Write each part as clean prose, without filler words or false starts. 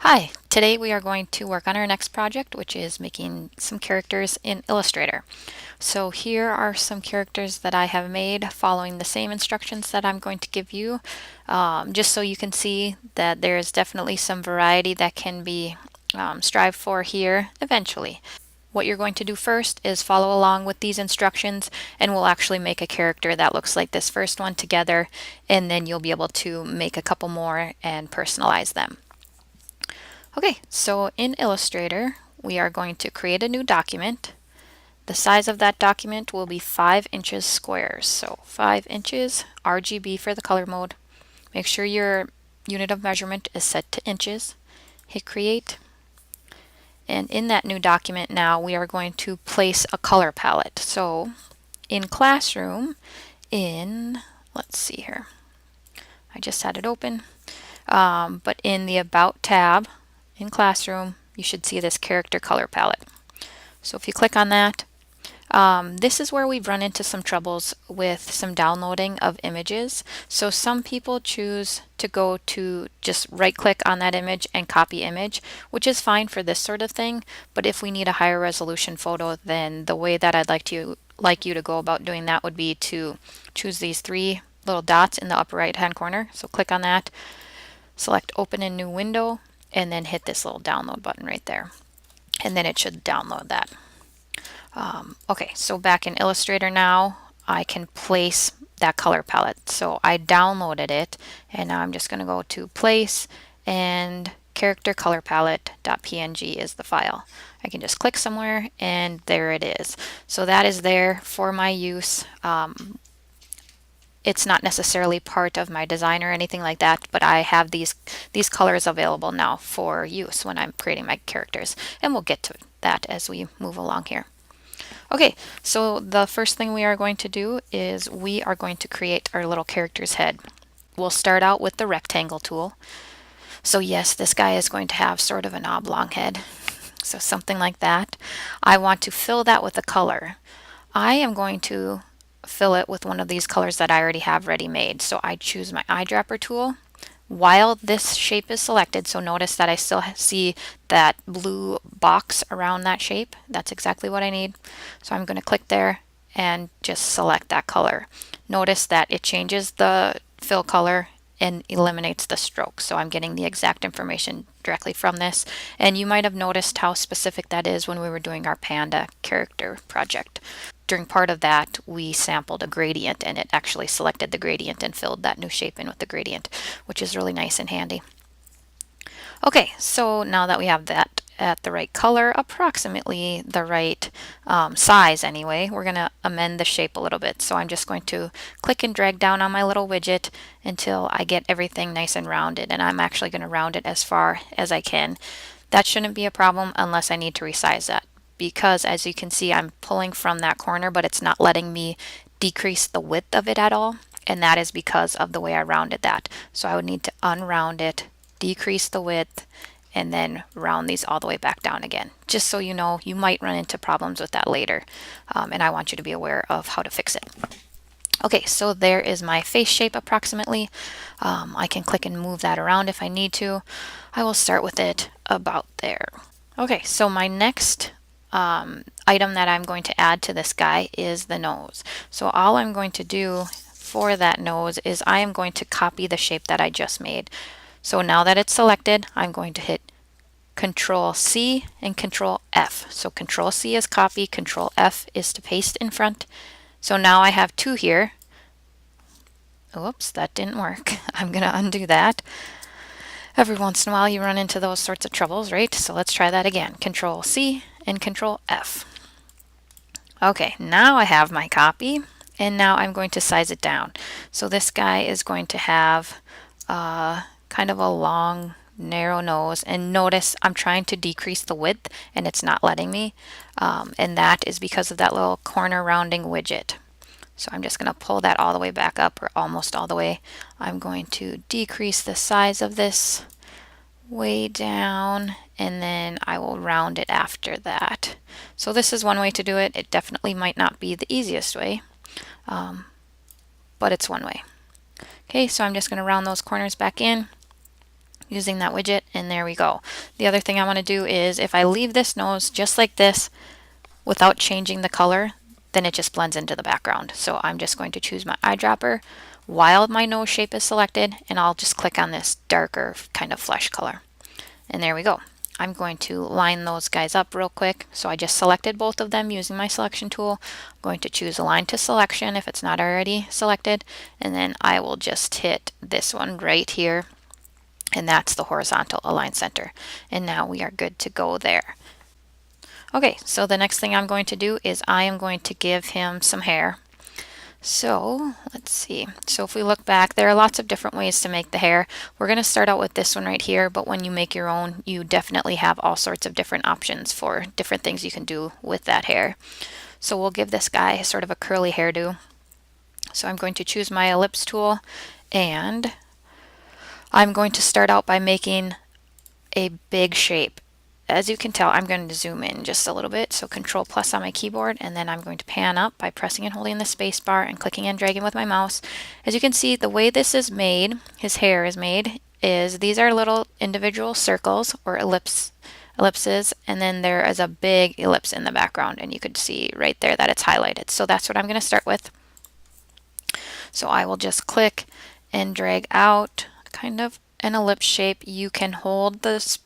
Hi, today we are going to work on our next project, which is making some characters in Illustrator. So here are some characters that I have made following the same instructions that I'm going to give you, just so you can see that there is definitely some variety that can be strived for here eventually. What you're going to do first is follow along with these instructions, and we'll actually make a character that looks like this first one together, and then you'll be able to make a couple more and personalize them. Okay, so in Illustrator, we are going to create a new document. The size of that document will be 5 inches squares. So 5 inches, RGB for the color mode. Make sure your unit of measurement is set to inches. Hit create. And in that new document now, we are going to place a color palette. So in Classroom, let's see here. I just had it open. But in the About tab, in Classroom, you should see this character color palette. So if you click on that, this is where we've run into some troubles with some downloading of images. So some people choose to go to just right click on that image and copy image, which is fine for this sort of thing. But if we need a higher resolution photo, then the way that I'd like you to go about doing that would be to choose these 3 little dots in the upper right hand corner. So click on that, select open in new window, and then hit this little download button right there. And then it should download that. Okay, so back in Illustrator now, I can place that color palette. So I downloaded it, and now I'm just going to go to place, and character color palette.png is the file. I can just click somewhere, and there it is. So that is there for my use. It's not necessarily part of my design or anything like that, but I have these colors available now for use when I'm creating my characters, and we'll get to that as we move along here. Okay, so the first thing we are going to do is we are going to create our little character's head. We'll start out with the rectangle tool. So yes, this guy is going to have sort of an oblong head, so something like that. I want to fill that with a color. I am going to fill it with one of these colors that I already have ready made. So I choose my eyedropper tool while this shape is selected. So notice that I still see that blue box around that shape. That's exactly what I need. So I'm going to click there and just select that color. Notice that it changes the fill color and eliminates the stroke. So I'm getting the exact information directly from this. And you might have noticed how specific that is when we were doing our panda character project. During part of that, we sampled a gradient, and it actually selected the gradient and filled that new shape in with the gradient, which is really nice and handy. Okay, so now that we have that at the right color, approximately the right size anyway, we're going to amend the shape a little bit. So I'm just going to click and drag down on my little widget until I get everything nice and rounded, and I'm actually going to round it as far as I can. That shouldn't be a problem unless I need to resize that, because as you can see, I'm pulling from that corner, but it's not letting me decrease the width of it at all, and that is because of the way I rounded that. So I would need to unround it, decrease the width, and then round these all the way back down again. Just so you know, you might run into problems with that later, and I want you to be aware of how to fix it. Okay, so there is my face shape approximately. I can click and move that around if I need to. I will start with it about there. Okay, so my next item that I'm going to add to this guy is the nose. So all I'm going to do for that nose is I am going to copy the shape that I just made. So now that it's selected, I'm going to hit Control C and Control F. So Control C is copy, Control F is to paste in front. So now I have 2 here. Oops, that didn't work. I'm going to undo that. Every once in a while you run into those sorts of troubles, right? So let's try that again. Control C and Control F. Okay, now I have my copy, and now I'm going to size it down. So this guy is going to have kind of a long, narrow nose, and notice I'm trying to decrease the width and it's not letting me, and that is because of that little corner rounding widget. So I'm just going to pull that all the way back up, or almost all the way. I'm going to decrease the size of this way down, and then I will round it after that. So this is one way to do it. It definitely might not be the easiest way, but it's one way. Okay, so I'm just going to round those corners back in, using that widget, and there we go. The other thing I want to do is if I leave this nose just like this without changing the color, then it just blends into the background. So I'm just going to choose my eyedropper while my nose shape is selected, and I'll just click on this darker kind of flesh color. And there we go. I'm going to line those guys up real quick. So I just selected both of them using my selection tool. I'm going to choose Align to Selection if it's not already selected, and then I will just hit this one right here, and that's the horizontal align center. And now we are good to go there. Okay, so the next thing I'm going to do is I am going to give him some hair. So let's see. So if we look back, there are lots of different ways to make the hair. We're going to start out with this one right here, but when you make your own, you definitely have all sorts of different options for different things you can do with that hair. So we'll give this guy sort of a curly hairdo. So I'm going to choose my ellipse tool, and I'm going to start out by making a big shape. As you can tell, I'm going to zoom in just a little bit. So Control plus on my keyboard, and then I'm going to pan up by pressing and holding the space bar and clicking and dragging with my mouse. As you can see, the way this is made, his hair is made, is these are little individual circles or ellipses, and then there is a big ellipse in the background, and you could see right there that it's highlighted. So that's what I'm going to start with. So I will just click and drag out kind of an ellipse shape. You can hold the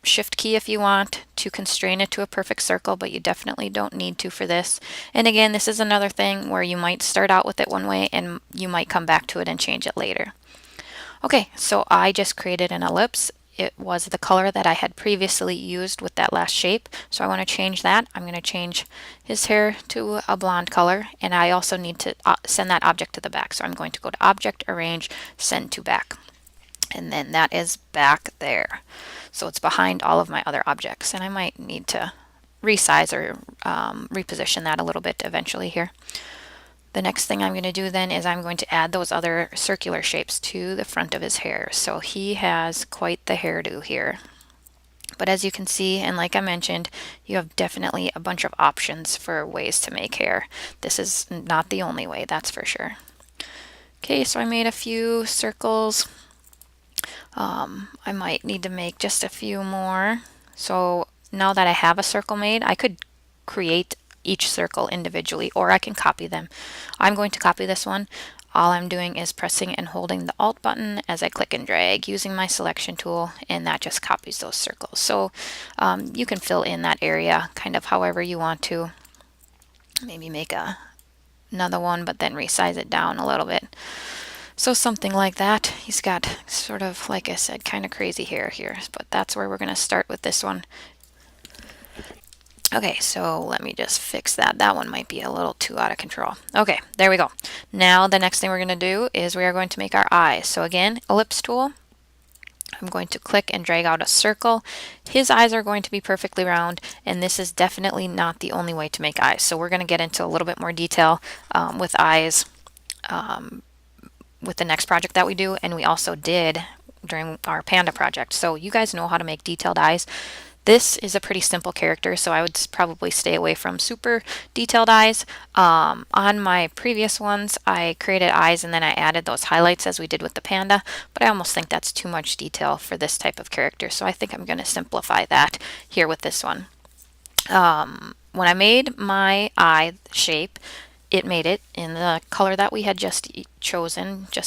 Shift key if you want to constrain it to a perfect circle, but you definitely don't need to for this. And again, this is another thing where you might start out with it one way and you might come back to it and change it later. Okay, so I just created an ellipse. It was the color that I had previously used with that last shape, so I want to change that. I'm going to change his hair to a blonde color, and I also need to send that object to the back. So I'm going to go to Object, Arrange, Send to Back. And then that is back there. So it's behind all of my other objects, and I might need to resize or reposition that a little bit eventually here. The next thing I'm going to do then is I'm going to add those other circular shapes to the front of his hair. So he has quite the hairdo here. But as you can see, and like I mentioned, you have definitely a bunch of options for ways to make hair. This is not the only way, that's for sure. Okay, so I made a few circles. I might need to make just a few more. So now that I have a circle made, I could create each circle individually, or I can copy them. I'm going to copy this one. All I'm doing is pressing and holding the Alt button as I click and drag using my selection tool, and that just copies those circles. So you can fill in that area kind of however you want to. Maybe make another one, but then resize it down a little bit. So something like that. He's got sort of, like I said, kind of crazy hair here, but that's where we're going to start with this one. Okay, so let me just fix that. That one might be a little too out of control. Okay, there we go. Now the next thing we're going to do is we are going to make our eyes. So again, ellipse tool. I'm going to click and drag out a circle. His eyes are going to be perfectly round, and this is definitely not the only way to make eyes. So we're going to get into a little bit more detail with eyes with the next project that we do, and we also did during our panda project. So you guys know how to make detailed eyes. This is a pretty simple character, so I would probably stay away from super detailed eyes. On my previous ones, I created eyes and then I added those highlights as we did with the panda, but I almost think that's too much detail for this type of character, so I think I'm going to simplify that here with this one. When I made my eye shape, it made it in the color that we had just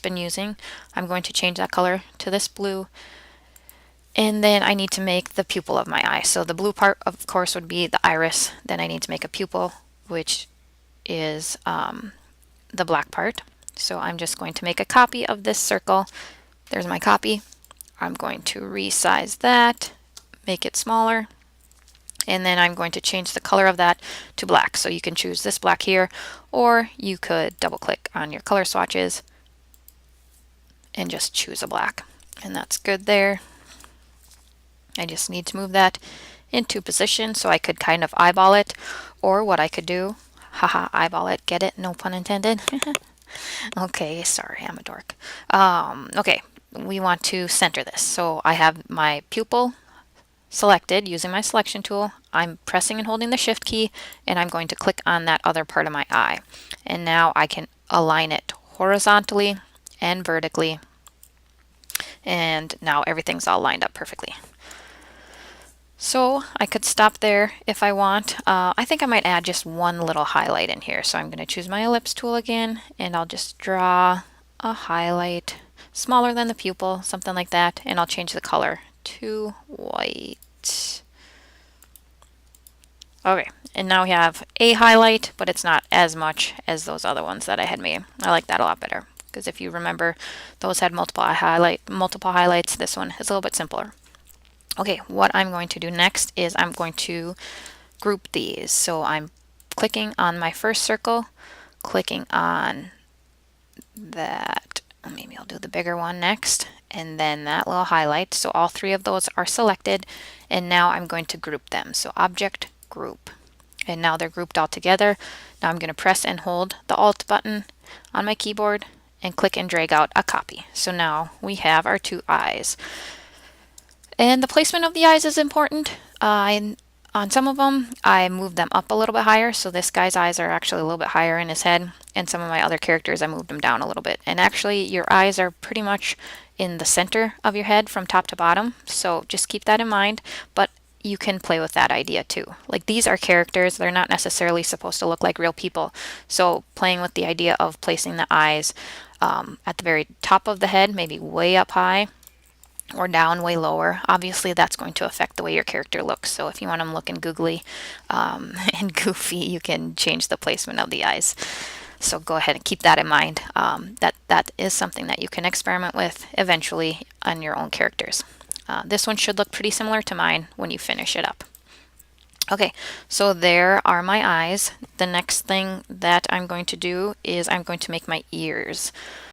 been using. I'm going to change that color to this blue. And then I need to make the pupil of my eye. So the blue part, of course, would be the iris. Then I need to make a pupil, which is the black part. So I'm just going to make a copy of this circle. There's my copy. I'm going to resize that, make it smaller. And then I'm going to change the color of that to black. So you can choose this black here, or you could double click on your color swatches and just choose a black. And that's good there. I just need to move that into position so I could kind of eyeball it, or what I could do, haha, eyeball it, get it? No pun intended. Okay, sorry, I'm a dork. Okay, we want to center this. So I have my pupil selected using my selection tool. I'm pressing and holding the Shift key, and I'm going to click on that other part of my eye. And now I can align it horizontally and vertically. And now everything's all lined up perfectly. So I could stop there if I want. I think I might add just one little highlight in here. So I'm going to choose my ellipse tool again, and I'll just draw a highlight smaller than the pupil, something like that, and I'll change the color to white. Okay, and now we have a highlight, but it's not as much as those other ones that I had made. I like that a lot better, because if you remember, those had multiple highlights. This one is a little bit simpler. Okay, what I'm going to do next is I'm going to group these. So I'm clicking on my first circle, clicking on that. Maybe I'll do the bigger one next, and then that little highlight. So all three of those are selected, and now I'm going to group them. So Object, Group. And now they're grouped all together. Now I'm going to press and hold the Alt button on my keyboard and click and drag out a copy. So now we have our two eyes. And the placement of the eyes is important. On some of them, I moved them up a little bit higher. So this guy's eyes are actually a little bit higher in his head. And some of my other characters, I moved them down a little bit. And actually, your eyes are pretty much in the center of your head from top to bottom. So just keep that in mind. But you can play with that idea too. Like, these are characters, they're not necessarily supposed to look like real people. So playing with the idea of placing the eyes at the very top of the head, maybe way up high, or down way lower, obviously that's going to affect the way your character looks. So if you want them looking googly and goofy, you can change the placement of the eyes. So go ahead and keep that in mind. That is something that you can experiment with eventually on your own characters. This one should look pretty similar to mine when you finish it up. Okay, so there are my eyes. The next thing that I'm going to do is I'm going to make my ears.